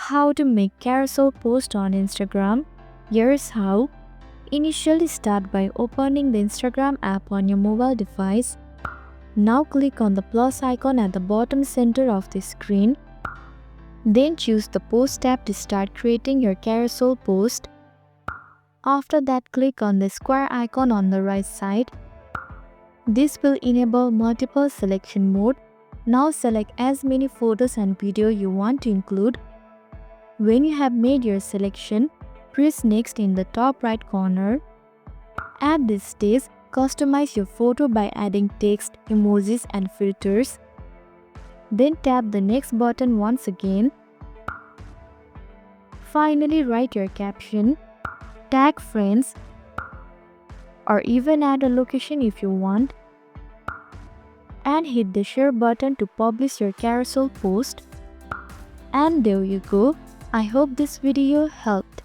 How to make carousel post on Instagram? Here's how. Initially start by opening the Instagram app on your mobile device. Now click on the plus icon at the bottom center of the screen. Then choose the post tab to start creating your carousel post. After that, click on the square icon on the right side. This will enable multiple selection mode. Now select as many photos and video you want to include. When you have made your selection, press next in the top right corner. At this stage, customize your photo by adding text, emojis and filters. Then tap the next button once again. Finally, write your caption, tag friends, or even add a location if you want, and hit the share button to publish your carousel post. And there you go. I hope this video helped.